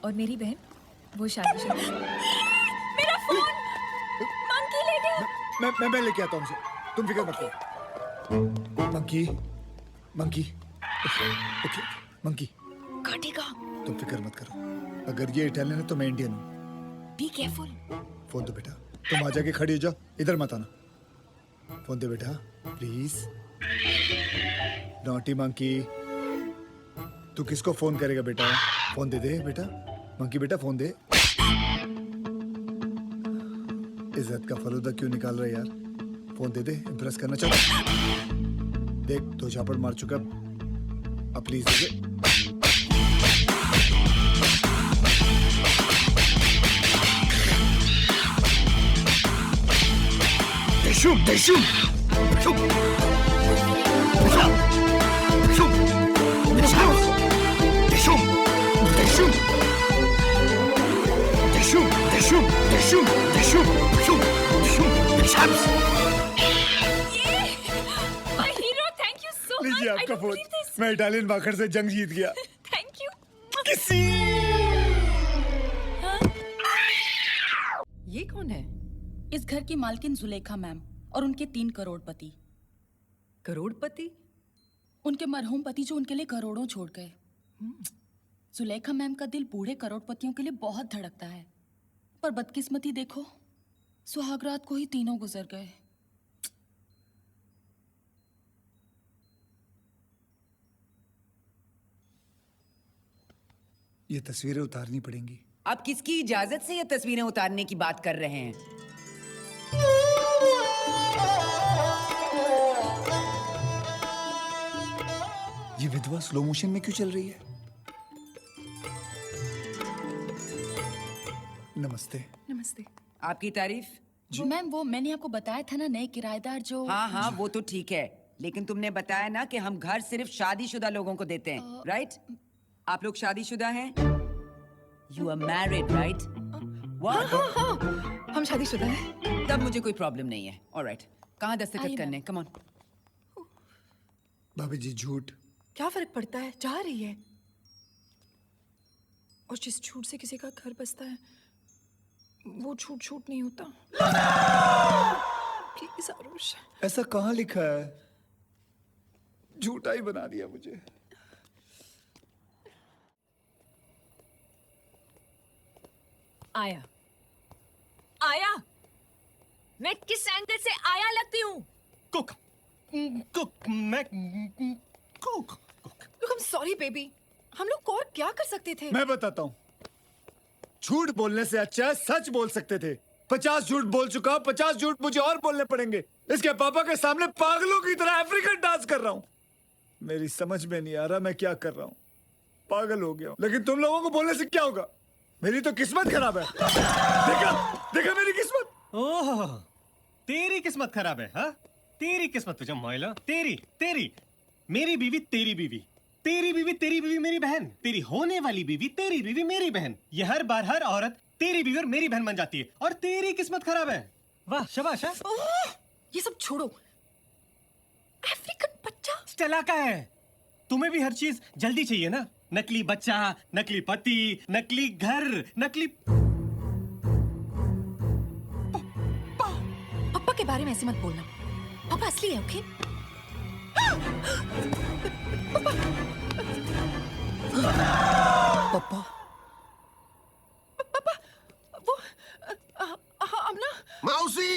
और मेरी बहन वो शादीशुदा। मेरा फोन मंकी ले गया। मैं लेके आता हूँ उसे, तुम फिक्र मत करो। मंकी मंकी ओके मंकी, काटेगा। तुम फिक्र मत करो, अगर ये इटालियन है तो मैं इंडियन हूँ। Be careful. फोन दो बेटा, तुम आ जाके खड़ी हो जाओ, इधर मत आना। फोन दे बेटा प्लीज। नॉटी मंकी, तू किसको फोन करेगा बेटा? फोन दे दे बेटा। मंकी बेटा फोन दे। इज्जत का फलूदा क्यों निकाल रहा है यार? फोन दे दे, इम्प्रेस करना चाहता। देख दो झापड़ मार चुका, अब please they they. Deixum, deixum, deixum, deixum, deixum, deixum, deixum, deixum, deixum, deixum, deixum, deixum, deixum, deixum. My hero, thank you so much. लीजिए I आपका don't फोन, believe this. मैं इटालियन बाखर से जंग जीत गया। Thank you. किसी ये कौन है? इस घर की मालकिन जुलेखा मैम और उनके 3 करोड़पति। करोड़पति? उनके मरहूम पति जो उनके लिए करोड़ों छोड़ गए। जुलेखा मैम का दिल बूढ़े करोड़पतियों के लिए बहुत धड़कता है, पर बदकिस्मती देखो, सुहागरात को ही तीनों गुजर गए। ये तस्वीरें उतारनी पड़ेंगी। आप किसकी इजाजत से ये तस्वीरें उतारने की बात कर रहे हैं? ये विधवा स्लो मोशन में क्यों चल रही है? नमस्ते। नमस्ते। आपकी तारीफ? मैम वो मैंने आपको बताया था ना, नए किराएदार जो। हाँ हाँ वो तो ठीक है, लेकिन तुमने बताया ना कि हम घर सिर्फ शादीशुदा लोगों को देते हैं, राइट? आप लोग शादीशुदा हैं? You are married, right? What? हाँ, हम शादीशुदा हैं। तब मुझे कोई प्रॉब्लम नहीं है। Alright. कहाँ दस्तखत आइए, करने? Come on. भाभी जी झूठ। क्या फर्क पड़ता है, जा रही है। और जिस झूठ से किसी का घर बसता है वो झूठ झूठ नहीं होता। प्लीज आरुष। ऐसा कहाँ लिखा है? झूठा ही बना दिया मुझे। आया आया, मैं किस एंगल से आया लगती हूँ? कुक कुक मैं cook cook Look, I'm sorry baby, हम लोग और क्या कर सकते थे? मैं बताता हूँ, झूठ बोलने से अच्छा है सच बोल सकते थे। 50 झूठ बोल चुका हूँ, 50 झूठ मुझे और बोलने पड़ेंगे। इसके पापा के सामने पागलों की तरह अफ्रीकन डांस कर रहा हूँ। मेरी समझ में नहीं आ रहा मैं क्या कर रहा हूँ। पागल हो गया हूँ। लेकिन तुम लोगों को बोलने से क्या होगा? मेरी तो किस्मत खराब है। देखा देखा मेरी किस्मत। ओह तेरी किस्मत खराब है। हाँ तेरी किस्मत तुझे मैला। तेरी तेरी मेरी बीवी तेरी बीवी, तेरी बीवी तेरी बीवी मेरी बहन, तेरी होने वाली बीवी तेरी बीवी मेरी बहन। ये हर बार हर औरत तेरी बीवी और मेरी बहन बन जाती है और तेरी किस्मत खराब है। वाह शाबाश। ये सब छोड़ो। अफ्रीकन बच्चा स्टेला का है। तुम्हें भी हर चीज जल्दी चाहिए ना, नकली बच्चा, नकली पति, नकली घर, नकली। पापा के बारे में ऐसे मत बोलना, पापा असली है। ओके पापा पापा वो अमना माउसी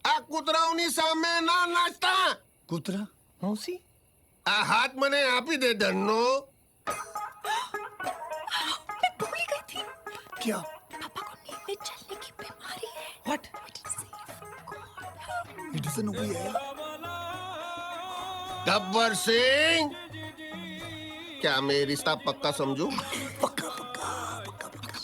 आ कुतरावनी साમે ના નાચતા कुतरा मौसी આ હાથ મને આપી દે ધનનો मैं भूल गई थी। क्या? पापा को नींद में चलने की बीमारी है। What? It isn't हुई है। गब्बर सिंह क्या मैं रिश्ता पक्का समझू पक्का पक्का पक्का पक्का।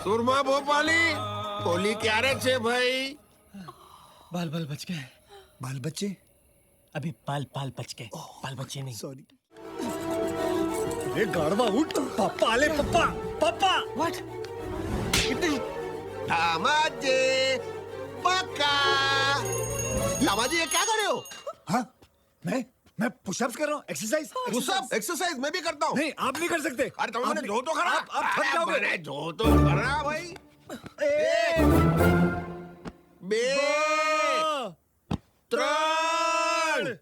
सुरमा भोपाली होली क्यारे छे भाई? बाल बाल बच गए। बाल बच्चे? अभी बाल बाल बच गए, बाल बच्चे नहीं। सॉरी। ये गाड़वा उठ। पापा आले पापा पापा। व्हाट? दामाजी पक्का। दामाजी ये क्या कर रहे हो? हाँ मैं मैं पुशअप्स कर रहा हूँ, एक्सरसाइज। पुशअप एक्सरसाइज मैं भी करता हूँ। नहीं, आप नहीं कर सकते। अरे तुम मैंने आप- धो तो करा। आप थक जाओगे। मैंने धो तो करा भाई। एक, बे, त्रण,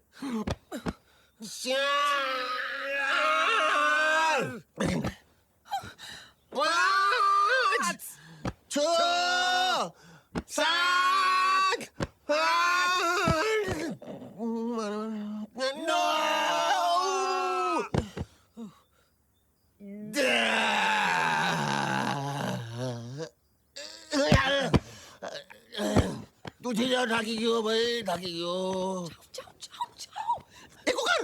चार, पाँच, छः, सात, आठ, नौ, तुझे जाओ ढाकी क्यों भाई, ढाकी क्यों? देखो कर,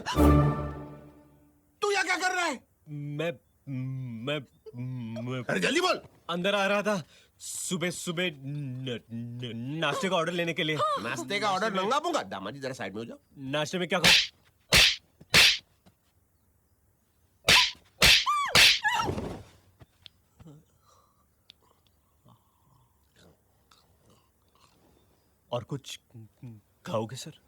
तू यहाँ क्या कर रहा है? मैं अरे जल्दी बोल। अंदर आ रहा था सुबह सुबह नाश्ते का ऑर्डर लेने के लिए। नाश्ते का ऑर्डर मंगा दूंगा। दामाजी जरा साइड में हो जाओ। नाश्ते में क्या खाऊं? और कुछ खाओगे सर?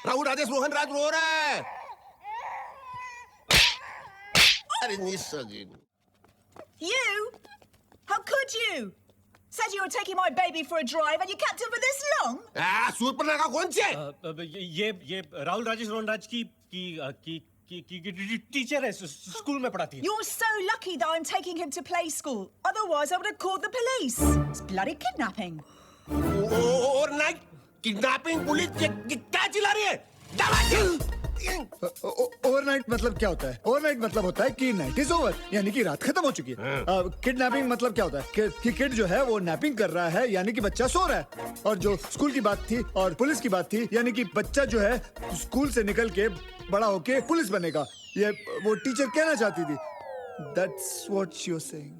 राहुल राजेश रोहन राज रो रहा है। अरे निस्सगिन। You? How could you? Said you were taking my baby for a drive and you kept him for this long? Surpanakha कौन से? ये राहुल राजेश रोहन राज की टीचर है, स्कूल में पढ़ाती है। You're so lucky that I'm taking him to play school. Otherwise, I would have called the police. It's bloody kidnapping. और night kidnapping police क्या चिल्ला रही है? दामाजी! ओवरनाइट मतलब क्या होता है? ओवरनाइट मतलब होता है कि नाइट इज ओवर, यानी कि रात खत्म हो चुकी है। किडनैपिंग मतलब क्या होता है कि किड जो है वो नैपिंग कर रहा है, यानी कि बच्चा सो रहा है। और जो स्कूल की बात थी और पुलिस की बात थी, यानी कि बच्चा जो है स्कूल से निकल के बड़ा होके पुलिस बनेगा, ये वो टीचर कहना चाहती थी। That's what she was saying.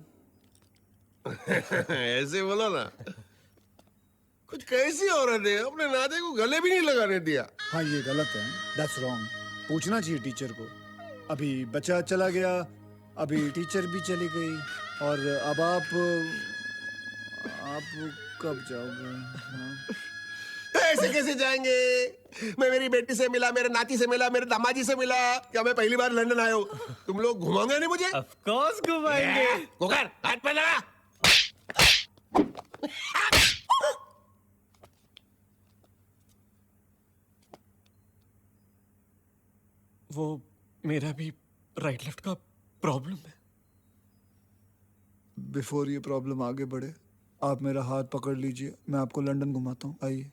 ऐसे बोलो ना। कुछ कैसी औरत है, अपने नाते को गले भी नहीं लगाने दिया। हाँ, ये गलत है, दैट्स रॉन्ग। पूछना चाहिए टीचर को। अभी बच्चा चला गया, अभी टीचर भी चली गई, और अब आप कब जाओगे? हाँ? ऐसे कैसे जाएंगे? मैं मेरी बेटी से मिला, मेरे नाती से मिला, मेरे दामाजी से मिला। क्या मैं पहली बार लंदन आया हूँ? तुम लोग घुमाओगे नहीं मुझे? ऑफ कोर्स घुमाएंगे। कुकर हाथ पे लगा। वो मेरा भी राइट लेफ्ट का प्रॉब्लम है। बिफोर ये प्रॉब्लम आगे बढ़े, आप मेरा हाथ पकड़ लीजिए, मैं आपको लंदन घुमाता हूँ। आइए।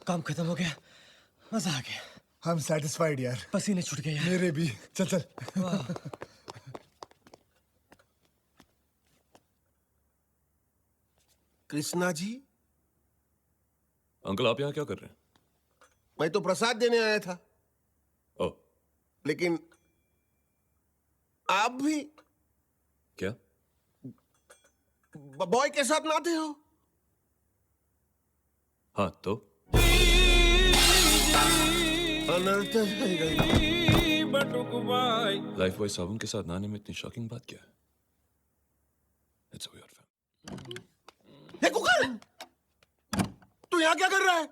काम खत्म हो गया, मजा आ गया। हम सेटिस्फाइड यार। पसीने छूट गए यार। मेरे भी। चल चल। कृष्णा जी, अंकल आप यहाँ क्या कर रहे हैं? मैं तो प्रसाद देने आया था, ओह, लेकिन आप भी क्या? बॉय के साथ नहाते हो? हाँ तो अनर्थ है गई। लाइफ बॉय साबुन के साथ नहाने में इतनी शॉकिंग बात क्या है? It's a weird fact. Hey cooker, तू यहाँ क्या कर रहा है?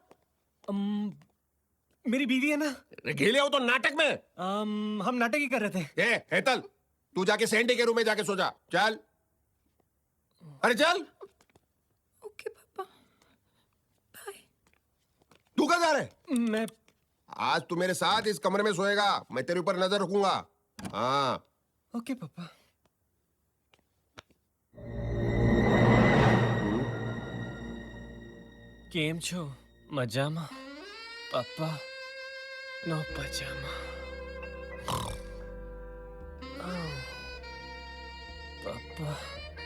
मेरी बीवी है ना। घेले हो तो नाटक में। हम नाटक ही कर रहे थे। हेतल, तू जाके सैंडी के रूम में जाके सो जा। चल, अरे चल। ओके पापा, बाय। तू कहाँ जा रहे है? मैं आज तू मेरे साथ इस कमरे में सोएगा। मैं तेरे ऊपर नजर रखूंगा। हाँ। ओके पापा। केम छो मजामा पापा नो पजामा। पापा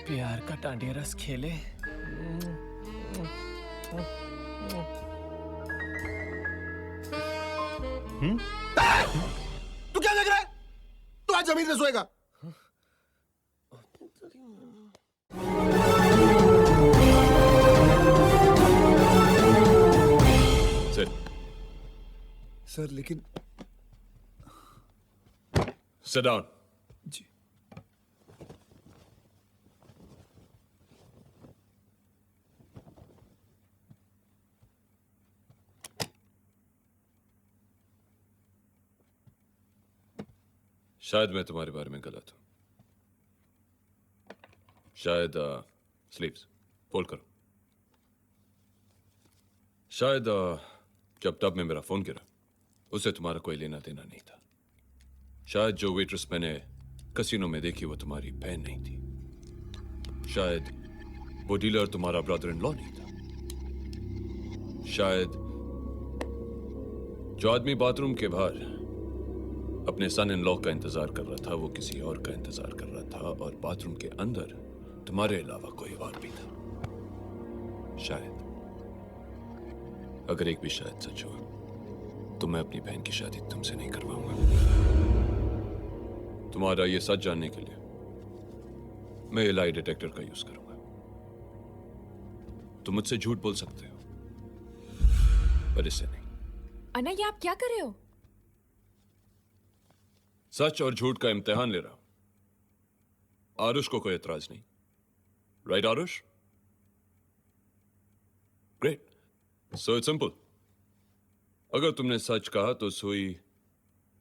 प्यार का डांडिया रस खेले। तू क्या देख रहा है? तू आज जमीन में सोएगा। Sit. सर लेकिन Sit down. जी शायद मैं तुम्हारे बारे में गलत हूं। शायद स्लीव्स फोल्ड करो। शायद जब तब में मेरा फोन गिरा उससे तुम्हारा कोई लेना देना नहीं था। शायद जो वेट्रेस मैंने कसिनो में देखी वो तुम्हारी बहन नहीं थी। शायद वो डीलर तुम्हारा ब्रदर इन लॉ नहीं था। शायद जो आदमी बाथरूम के बाहर अपने सन इन लॉ का इंतजार कर रहा था वो किसी और का इंतजार कर रहा था, और बाथरूम के अंदर तुम्हारे अलावा कोई और भी था। शायद, अगर एक भी शायद सच हो तो मैं अपनी बहन की शादी तुमसे नहीं करवाऊंगा। तुम्हारा ये सच जानने के लिए मैं ये लाई डिटेक्टर का यूज करूंगा। तुम मुझसे झूठ बोल सकते हो पर इससे नहीं। अन्ना, ये आप क्या कर रहे हो? सच और झूठ का इम्तिहान ले रहा हूं। आरुष को कोई एतराज नहीं, right Aarush? Great. So it's simple. अगर तुमने सच कहा तो सुई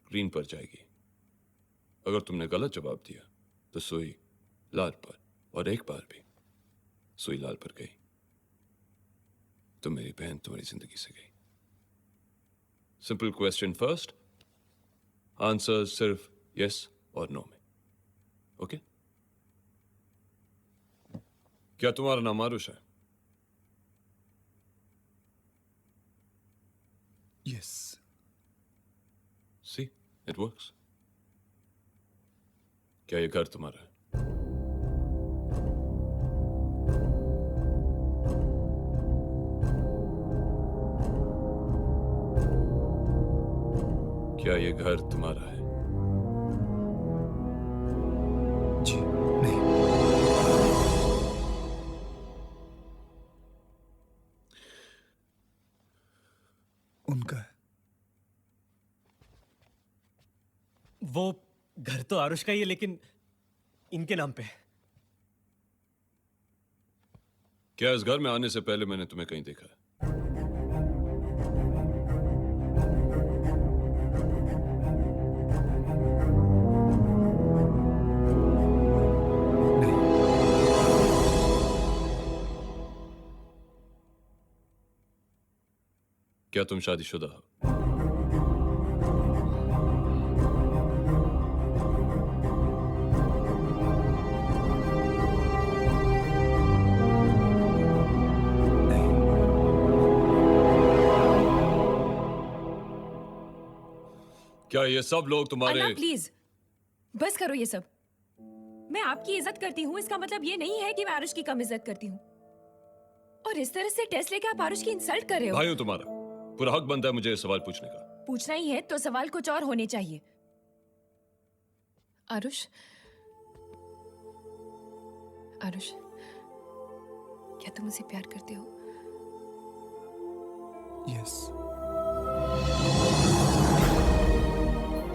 ग्रीन पर जाएगी। अगर तुमने गलत जवाब दिया तो सुई लाल पर, और एक बार भी सुई लाल पर गई तो मेरी बहन तुम्हारी जिंदगी से गई। सिंपल क्वेश्चन फर्स्ट, आंसर सिर्फ यस और नो में। ओके? क्या तुम्हारा नाम आरुष है? यस। See, it works. क्या ये घर तुम्हारा है? क्या ये घर तुम्हारा है? जी नहीं। उनका है। वो घर तो आरुष का ही है लेकिन इनके नाम पे है। क्या इस घर में आने से पहले मैंने तुम्हें कहीं देखा है? क्या तुम शादीशुदा हो? क्या ये सब लोग तुम्हारे? अन्ना प्लीज, बस करो ये सब। मैं आपकी इज्जत करती हूँ, इसका मतलब ये नहीं है कि मैं आरुष की कम इज्जत करती हूँ। और इस तरह से टेस्ट लेके आप आरुष की इंसल्ट कर रहे हो। भाई हूं तुम्हारा, पूरा हक बनता है मुझे ये सवाल पूछने का। पूछना ही है तो सवाल कुछ और होने चाहिए। आरुष, आरुष, क्या तुम मुझसे प्यार करते हो? यस।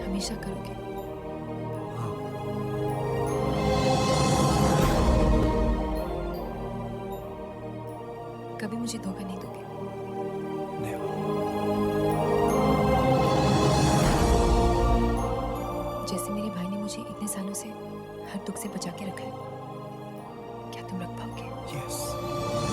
हमेशा करोगे? कभी मुझे धोखा नहीं दोगे? जैसे मेरे भाई ने मुझे इतने सालों से हर दुख से बचा के रखा है, क्या तुम रख पाओगे? यस।